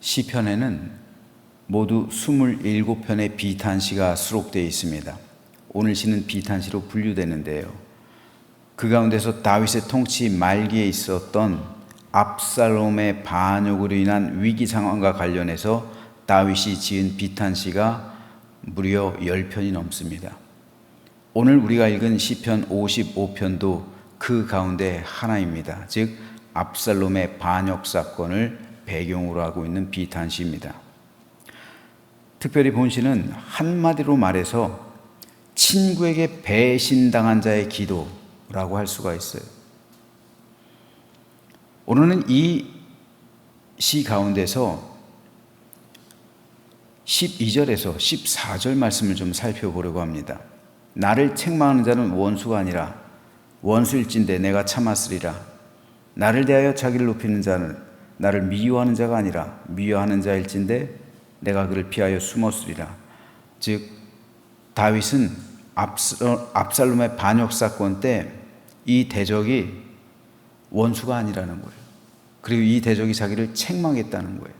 시편에는 모두 27편의 비탄시가 수록되어 있습니다. 오늘 시는 비탄시로 분류되는데요. 그 가운데서 다윗의 통치 말기에 있었던 압살롬의 반역으로 인한 위기 상황과 관련해서 다윗이 지은 비탄시가 무려 10편이 넘습니다. 오늘 우리가 읽은 시편 55편도 그 가운데 하나입니다. 즉 압살롬의 반역 사건을 배경으로 하고 있는 비탄시입니다. 특별히 본시는 한마디로 말해서 친구에게 배신당한 자의 기도라고 할 수가 있어요. 오늘은 이 시 가운데서 12절에서 14절 말씀을 좀 살펴보려고 합니다. 나를 책망하는 자는 원수가 아니라 원수일진데 내가 참았으리라. 나를 대하여 자기를 높이는 자는 나를 미워하는 자가 아니라 미워하는 자일진데 내가 그를 피하여 숨었으리라. 즉 다윗은 압살롬의 반역 사건 때 이 대적이 원수가 아니라는 거예요. 그리고 이 대적이 자기를 책망했다는 거예요.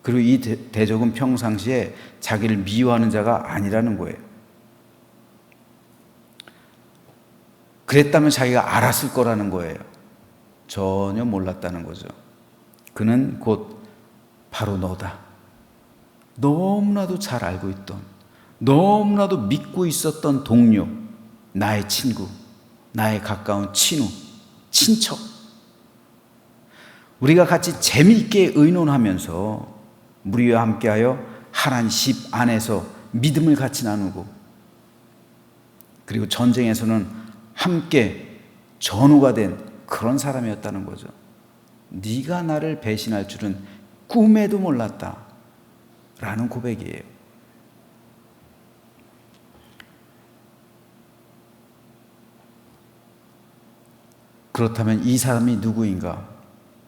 그리고 이 대적은 평상시에 자기를 미워하는 자가 아니라는 거예요. 그랬다면 자기가 알았을 거라는 거예요. 전혀 몰랐다는 거죠. 그는 곧 바로 너다. 너무나도 잘 알고 있던, 너무나도 믿고 있었던 동료, 나의 친구, 나의 가까운 친우, 친척. 우리가 같이 재미있게 의논하면서 무리와 함께하여 하나님 집 안에서 믿음을 같이 나누고, 그리고 전쟁에서는 함께 전우가 된 그런 사람이었다는 거죠. 네가 나를 배신할 줄은 꿈에도 몰랐다 라는 고백이에요. 그렇다면 이 사람이 누구인가?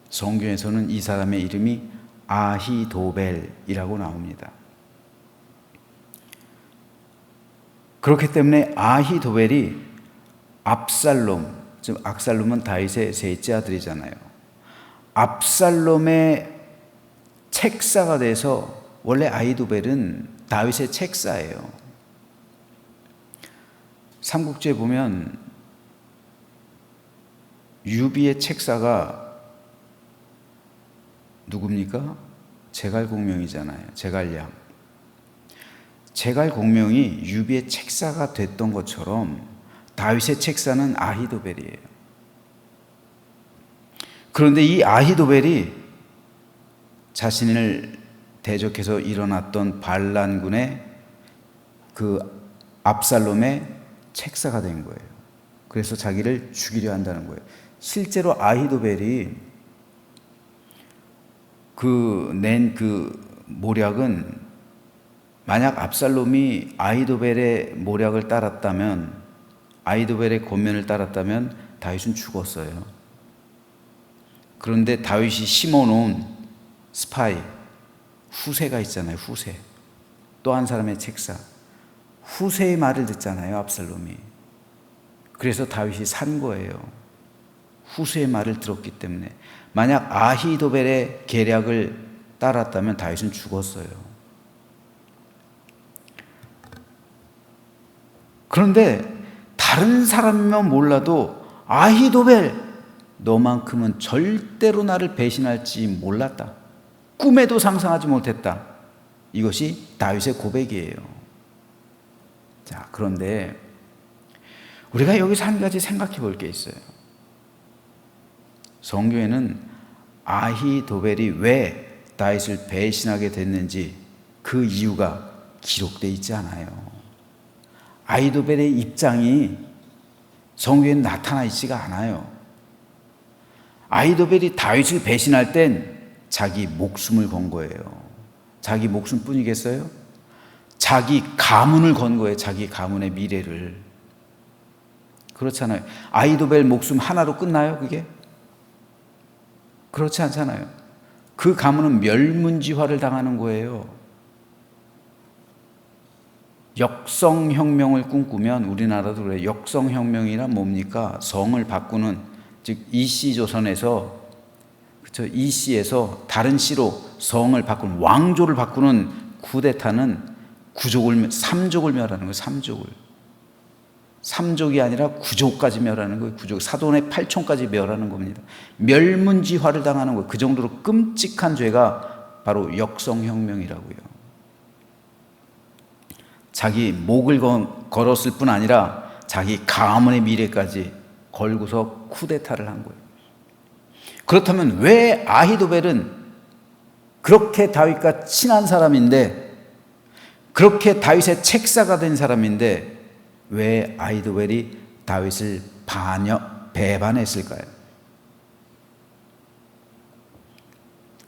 성경에서는 이 사람의 이름이 아히도벨이라고 나옵니다. 그렇기 때문에 아히도벨이 압살롬, 즉 압살롬은 다윗의 셋째 아들이잖아요. 압살롬의 책사가 돼서, 원래 아히도벨은 다윗의 책사예요. 삼국지에 보면 유비의 책사가 누굽니까? 제갈공명이잖아요. 제갈량. 제갈공명이 유비의 책사가 됐던 것처럼 다윗의 책사는 아히도벨이에요. 그런데 이 아히도벨이 자신을 대적해서 일어났던 반란군의 그 압살롬의 책사가 된 거예요. 그래서 자기를 죽이려 한다는 거예요. 실제로 아히도벨이 낸 모략은, 만약 압살롬이 아히도벨의 모략을 따랐다면, 아히도벨의 권면을 따랐다면 다윗은 죽었어요. 그런데 다윗이 심어놓은 스파이, 후세가 있잖아요. 후세. 또 한 사람의 책사. 후세의 말을 듣잖아요. 압살롬이. 그래서 다윗이 산 거예요. 후세의 말을 들었기 때문에. 만약 아히도벨의 계략을 따랐다면 다윗은 죽었어요. 그런데 다른 사람이면 몰라도 아히도벨, 너만큼은 절대로 나를 배신할지 몰랐다. 꿈에도 상상하지 못했다. 이것이 다윗의 고백이에요. 자, 그런데 우리가 여기서 한 가지 생각해 볼 게 있어요. 성경에는 아히도벨이 왜 다윗을 배신하게 됐는지 그 이유가 기록되어 있지 않아요. 아히도벨의 입장이 성경에 나타나 있지가 않아요. 아히도벨이 다윗을 배신할 땐 자기 목숨을 건 거예요. 자기 목숨뿐이겠어요? 자기 가문을 건 거예요. 자기 가문의 미래를. 그렇잖아요. 아히도벨 목숨 하나로 끝나요, 그게? 그렇지 않잖아요. 그 가문은 멸문지화를 당하는 거예요. 역성혁명을 꿈꾸면, 우리나라도 그래요. 역성혁명이란 뭡니까? 성을 바꾸는, 즉 이씨조선에서 그렇죠? 이 씨에서 다른 씨로 성을 바꾸는, 왕조를 바꾸는 쿠데타는 삼족을 멸하는 거예요. 삼족이 아니라 구족까지 멸하는 거예요. 구족, 사돈의 8촌까지 멸하는 겁니다. 멸문지화를 당하는 거예요. 그 정도로 끔찍한 죄가 바로 역성혁명이라고요. 자기 목을 걸었을 뿐 아니라 자기 가문의 미래까지 걸고서 쿠데타를 한 거예요. 그렇다면 왜 아히도벨은 그렇게 다윗과 친한 사람인데, 그렇게 다윗의 책사가 된 사람인데 왜 아히도벨이 다윗을 배반했을까요?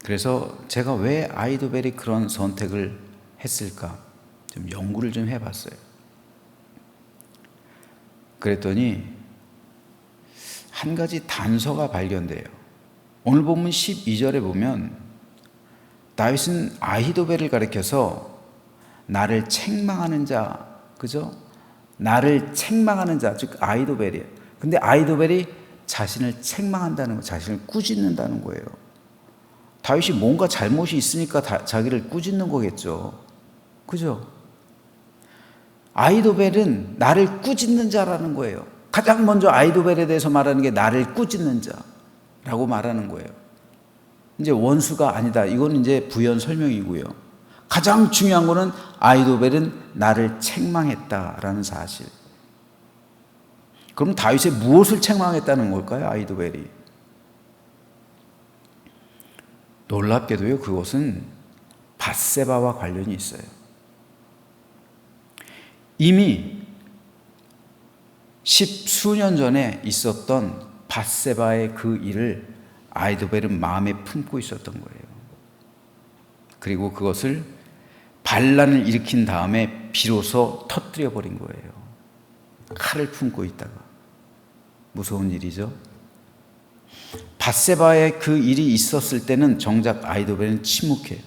그래서 제가 왜 아히도벨이 그런 선택을 했을까 좀 연구를 좀 해봤어요. 그랬더니 한 가지 단서가 발견돼요. 오늘 본문 12절에 보면 다윗은 아히도벨을 가리켜서 나를 책망하는 자, 그죠? 나를 책망하는 자, 즉 아히도벨이에요. 근데 아히도벨이 자신을 책망한다는 거, 자신을 꾸짖는다는 거예요. 다윗이 뭔가 잘못이 있으니까 자기를 꾸짖는 거겠죠. 그죠? 아히도벨은 나를 꾸짖는 자라는 거예요. 가장 먼저 아히도벨에 대해서 말하는 게 나를 꾸짖는 자라고 말하는 거예요. 이제 원수가 아니다. 이건 이제 부연 설명이고요. 가장 중요한 거는 아히도벨은 나를 책망했다라는 사실. 그럼 다윗이 무엇을 책망했다는 걸까요? 아히도벨이. 놀랍게도요, 그것은 밧세바와 관련이 있어요. 이미 10수년 전에 있었던 밧세바의 그 일을 아히도벨은 마음에 품고 있었던 거예요. 그리고 그것을 반란을 일으킨 다음에 비로소 터뜨려 버린 거예요. 칼을 품고 있다가. 무서운 일이죠. 밧세바의 그 일이 있었을 때는 정작 아히도벨은 침묵해요.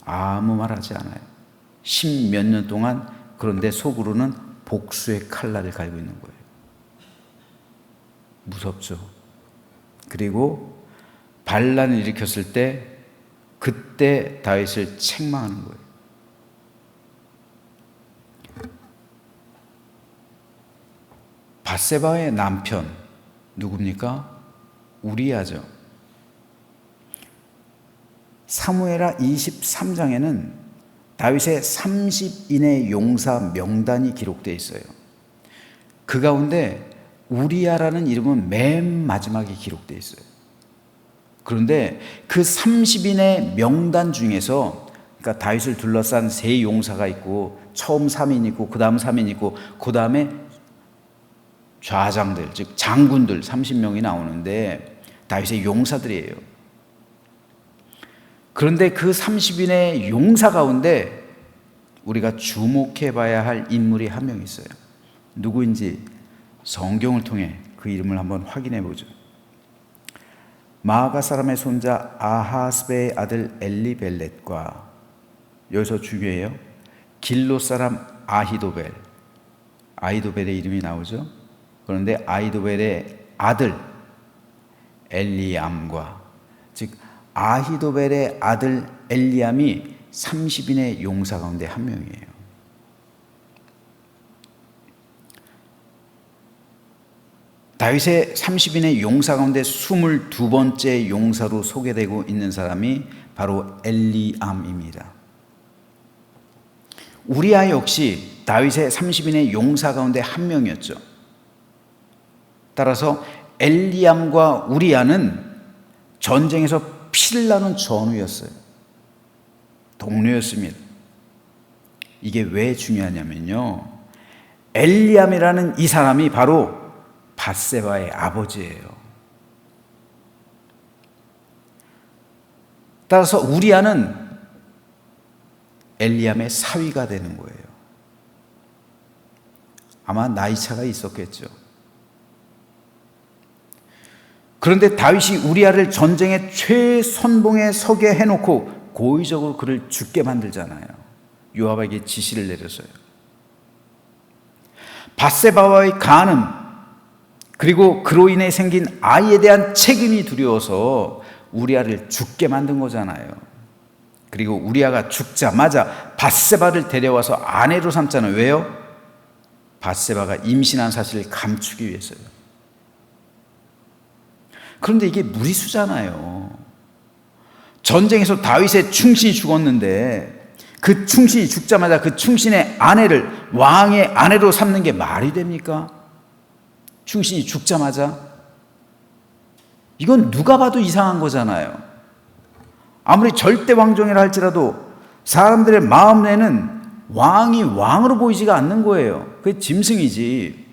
아무 말 하지 않아요. 10몇 년 동안. 그런데 속으로는 복수의 칼날을 갈고 있는 거예요. 무섭죠. 그리고 반란을 일으켰을 때 그때 다윗을 책망하는 거예요. 밧세바의 남편 누굽니까? 우리야죠. 사무엘하 23장에는 다윗의 30인의 용사 명단이 기록되어 있어요. 그 가운데 우리야라는 이름은 맨 마지막에 기록되어 있어요. 그런데 그 30인의 명단 중에서, 그러니까 다윗을 둘러싼 세 용사가 있고, 처음 3인 있고, 그 다음 3인 있고, 그 다음에 좌장들, 즉 장군들 30명이 나오는데 다윗의 용사들이에요. 그런데 그 30인의 용사 가운데 우리가 주목해 봐야 할 인물이 한 명 있어요. 누구인지 성경을 통해 그 이름을 한번 확인해 보죠. 마아가 사람의 손자 아하스베의 아들 엘리벨렛과, 여기서 중요해요, 길로 사람 아히도벨의 이름이 나오죠. 그런데 아히도벨의 아들 엘리암과, 즉 아히도벨의 아들 엘리암이 30인의 용사 가운데 한 명이에요. 다윗의 30인의 용사 가운데 22번째 용사로 소개되고 있는 사람이 바로 엘리암입니다. 우리야 역시 다윗의 30인의 용사 가운데 한 명이었죠. 따라서 엘리암과 우리야는 전쟁에서 피를 나눈 전우였어요. 동료였습니다. 이게 왜 중요하냐면요, 엘리암이라는 이 사람이 바로 밧세바의 아버지예요. 따라서 우리야는 엘리암의 사위가 되는 거예요. 아마 나이차가 있었겠죠. 그런데 다윗이 우리야를 전쟁의 최선봉에 서게 해놓고 고의적으로 그를 죽게 만들잖아요. 요압에게 지시를 내려서요. 밧세바와의 간음, 그리고 그로 인해 생긴 아이에 대한 책임이 두려워서 우리아를 죽게 만든 거잖아요. 그리고 우리아가 죽자마자 밧세바를 데려와서 아내로 삼잖아요. 왜요? 밧세바가 임신한 사실을 감추기 위해서요. 그런데 이게 무리수잖아요. 전쟁에서 다윗의 충신이 죽었는데 그 충신이 죽자마자 그 충신의 아내를 왕의 아내로 삼는 게 말이 됩니까? 충신이 죽자마자? 이건 누가 봐도 이상한 거잖아요. 아무리 절대 왕정이라 할지라도 사람들의 마음 내는 왕이 왕으로 보이지가 않는 거예요. 그게 짐승이지.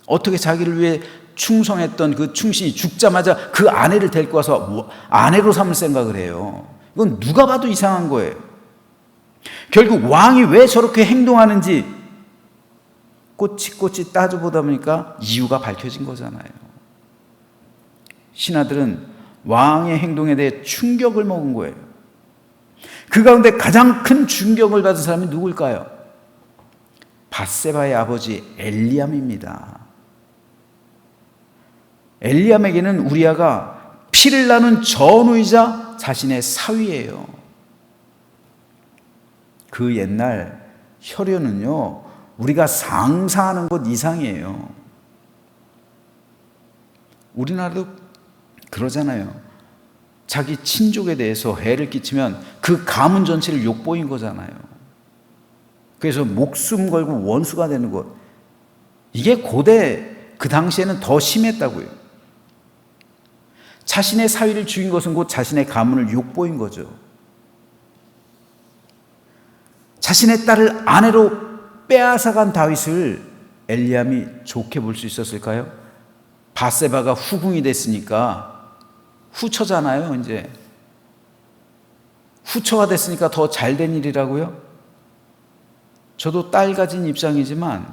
어떻게 자기를 위해 충성했던 그 충신이 죽자마자 그 아내를 데리고 와서 아내로 삼을 생각을 해요. 이건 누가 봐도 이상한 거예요. 결국 왕이 왜 저렇게 행동하는지 꼬치꼬치 따져보다 보니까 이유가 밝혀진 거잖아요. 신하들은 왕의 행동에 대해 충격을 먹은 거예요. 그 가운데 가장 큰 충격을 받은 사람이 누굴까요? 밧세바의 아버지 엘리암입니다. 엘리암에게는 우리아가 피를 나눈 전우이자 자신의 사위예요. 그 옛날 혈연은요, 우리가 상상하는 것 이상이에요. 우리나라도 그러잖아요. 자기 친족에 대해서 해를 끼치면 그 가문 전체를 욕보인 거잖아요. 그래서 목숨 걸고 원수가 되는 것. 이게 고대 그 당시에는 더 심했다고요. 자신의 사위를 죽인 것은 곧 자신의 가문을 욕보인 거죠. 자신의 딸을 아내로 빼앗아간 다윗을 엘리암이 좋게 볼 수 있었을까요? 밧세바가 후궁이 됐으니까 후처잖아요. 이제 후처가 됐으니까 더 잘된 일이라고요? 저도 딸 가진 입장이지만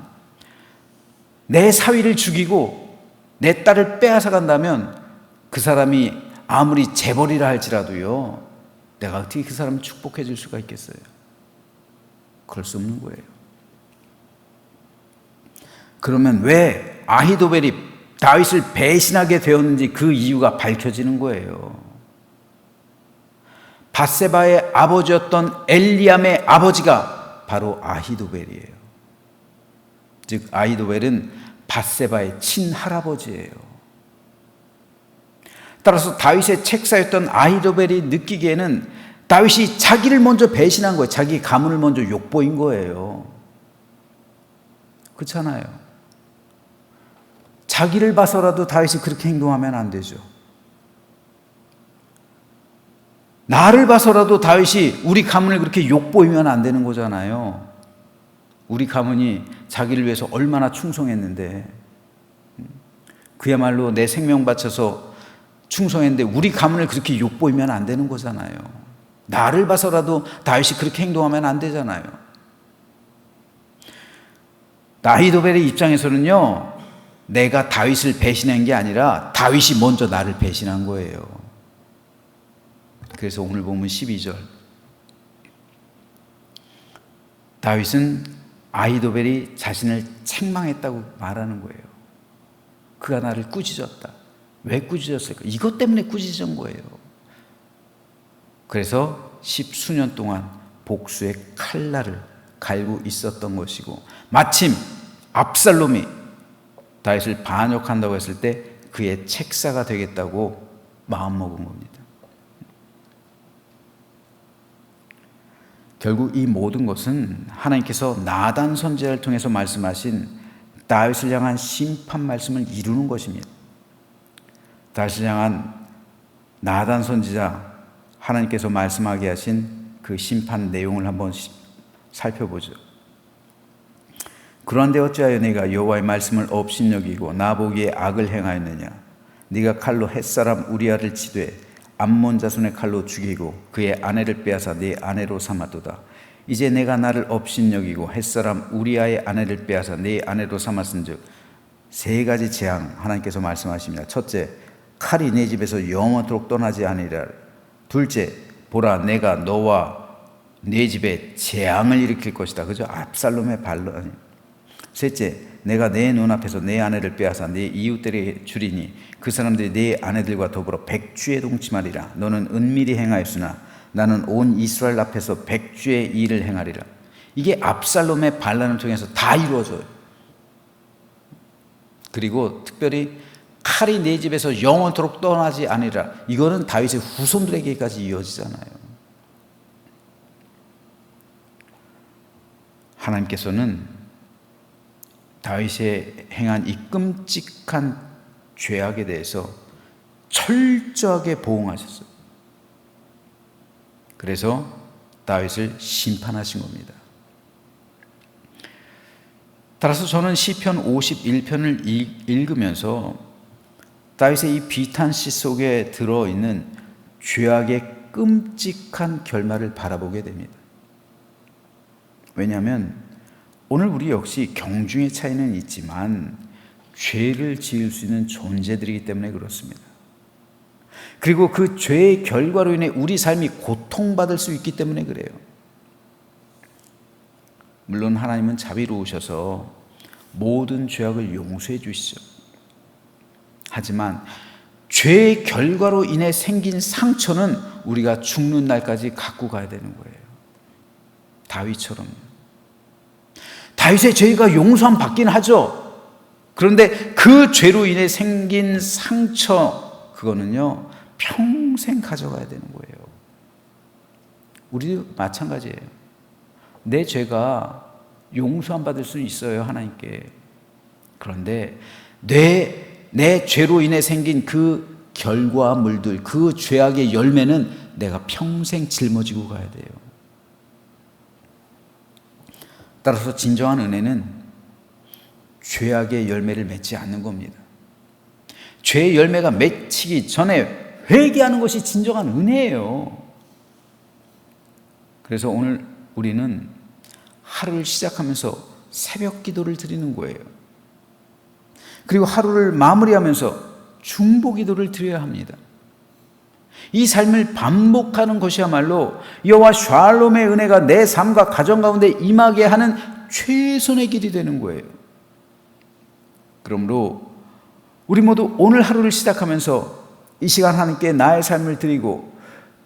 내 사위를 죽이고 내 딸을 빼앗아 간다면 그 사람이 아무리 재벌이라 할지라도요, 내가 어떻게 그 사람을 축복해 줄 수가 있겠어요? 그럴 수 없는 거예요. 그러면 왜 아히도벨이 다윗을 배신하게 되었는지 그 이유가 밝혀지는 거예요. 밧세바의 아버지였던 엘리암의 아버지가 바로 아히도벨이에요. 즉 아히도벨은 밧세바의 친할아버지예요. 따라서 다윗의 책사였던 아히도벨이 느끼기에는 다윗이 자기를 먼저 배신한 거예요. 자기 가문을 먼저 욕보인 거예요. 그렇잖아요. 자기를 봐서라도 다윗이 그렇게 행동하면 안 되죠. 나를 봐서라도 다윗이 우리 가문을 그렇게 욕보이면 안 되는 거잖아요. 우리 가문이 자기를 위해서 얼마나 충성했는데, 그야말로 내 생명 바쳐서 충성했는데 우리 가문을 그렇게 욕보이면 안 되는 거잖아요. 나를 봐서라도 다윗이 그렇게 행동하면 안 되잖아요. 아히도벨의 입장에서는요, 내가 다윗을 배신한 게 아니라 다윗이 먼저 나를 배신한 거예요. 그래서 오늘 보면 12절, 다윗은 아히도벨이 자신을 책망했다고 말하는 거예요. 그가 나를 꾸짖었다. 왜 꾸짖었을까? 이것 때문에 꾸짖은 거예요. 그래서 10수년 동안 복수의 칼날을 갈고 있었던 것이고, 마침 압살롬이 다윗을 반역한다고 했을 때 그의 책사가 되겠다고 마음먹은 겁니다. 결국 이 모든 것은 하나님께서 나단 선지자를 통해서 말씀하신 다윗을 향한 심판 말씀을 이루는 것입니다. 다윗을 향한 나단 선지자, 하나님께서 말씀하게 하신 그 심판 내용을 한번 살펴보죠. 그런데 어찌하여 네가 여호와의 말씀을 업신여기고 나보기에 악을 행하였느냐? 네가 칼로 햇사람 우리아를 치되 암몬 자손의 칼로 죽이고 그의 아내를 빼앗아 네 아내로 삼았도다. 이제 내가 나를 업신여기고 햇사람 우리아의 아내를 빼앗아 네 아내로 삼았은즉 세 가지 재앙 하나님께서 말씀하십니다. 첫째, 칼이 내 집에서 영원토록 떠나지 아니하리라. 둘째, 보라 내가 너와 내 집에 재앙을 일으킬 것이다. 그죠? 압살롬의 반론. 셋째, 내가 내 눈앞에서 내 아내를 빼앗아 내 이웃들에게 주리니 그 사람들이 내 아내들과 더불어 백주에 동침하리라. 너는 은밀히 행하였으나 나는 온 이스라엘 앞에서 백주의 일을 행하리라. 이게 압살롬의 반란을 통해서 다 이루어져요. 그리고 특별히 칼이 내 집에서 영원토록 떠나지 아니라, 이거는 다윗의 후손들에게까지 이어지잖아요. 하나님께서는 다윗이 행한 이 끔찍한 죄악에 대해서 철저하게 보응하셨어요. 그래서 다윗을 심판하신 겁니다. 따라서 저는 시편 51편을 읽으면서 다윗의 이 비탄시 속에 들어있는 죄악의 끔찍한 결말을 바라보게 됩니다. 왜냐하면 오늘 우리 역시 경중의 차이는 있지만 죄를 지을 수 있는 존재들이기 때문에 그렇습니다. 그리고 그 죄의 결과로 인해 우리 삶이 고통받을 수 있기 때문에 그래요. 물론 하나님은 자비로우셔서 모든 죄악을 용서해 주시죠. 하지만 죄의 결과로 인해 생긴 상처는 우리가 죽는 날까지 갖고 가야 되는 거예요. 다윗처럼. 다윗의 죄가 용서함 받긴 하죠. 그런데 그 죄로 인해 생긴 상처, 그거는요 평생 가져가야 되는 거예요. 우리도 마찬가지예요. 내 죄가 용서 안 받을 수는 있어요, 하나님께. 그런데 내 죄로 인해 생긴 그 결과물들, 그 죄악의 열매는 내가 평생 짊어지고 가야 돼요. 따라서 진정한 은혜는 죄악의 열매를 맺지 않는 겁니다. 죄의 열매가 맺히기 전에 회개하는 것이 진정한 은혜예요. 그래서 오늘 우리는 하루를 시작하면서 새벽 기도를 드리는 거예요. 그리고 하루를 마무리하면서 중보 기도를 드려야 합니다. 이 삶을 반복하는 것이야말로 여호와 샬롬의 은혜가 내 삶과 가정 가운데 임하게 하는 최선의 길이 되는 거예요. 그러므로 우리 모두 오늘 하루를 시작하면서 이 시간 하나님께 나의 삶을 드리고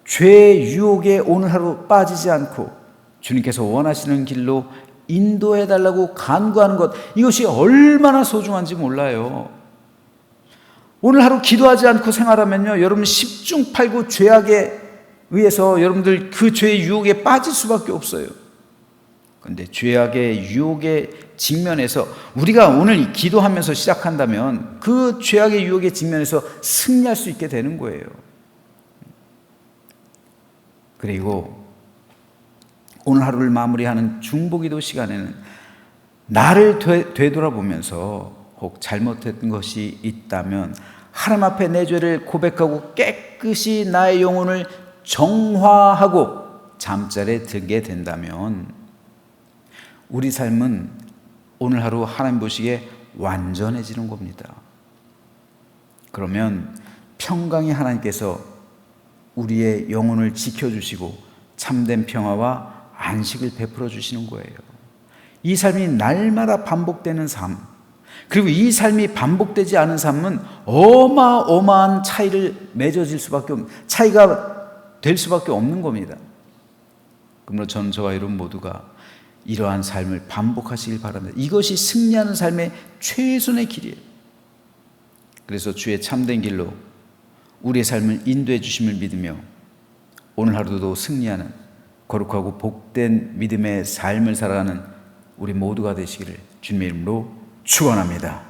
죄의 유혹에 오늘 하루 빠지지 않고 주님께서 원하시는 길로 인도해 달라고 간구하는 것, 이것이 얼마나 소중한지 몰라요. 오늘 하루 기도하지 않고 생활하면요, 여러분 10중 8구 죄악에 의해서 여러분들 그 죄의 유혹에 빠질 수밖에 없어요. 그런데 죄악의 유혹에 직면해서 우리가 오늘 기도하면서 시작한다면 그 죄악의 유혹에 직면해서 승리할 수 있게 되는 거예요. 그리고 오늘 하루를 마무리하는 중보기도 시간에는 나를 되돌아보면서 혹 잘못했던 것이 있다면 하나님 앞에 내 죄를 고백하고 깨끗이 나의 영혼을 정화하고 잠자리에 들게 된다면 우리 삶은 오늘 하루 하나님 보시기에 완전해지는 겁니다. 그러면 평강의 하나님께서 우리의 영혼을 지켜주시고 참된 평화와 안식을 베풀어 주시는 거예요. 이 삶이 날마다 반복되는 삶, 그리고 이 삶이 반복되지 않은 삶은 어마어마한 차이를 맺어질 수밖에 없는, 차이가 될 수밖에 없는 겁니다. 그러므로 저는 저와 여러분 모두가 이러한 삶을 반복하시길 바랍니다. 이것이 승리하는 삶의 최선의 길이에요. 그래서 주의 참된 길로 우리의 삶을 인도해 주심을 믿으며 오늘 하루도 승리하는 거룩하고 복된 믿음의 삶을 살아가는 우리 모두가 되시기를 주님의 이름으로 축원합니다.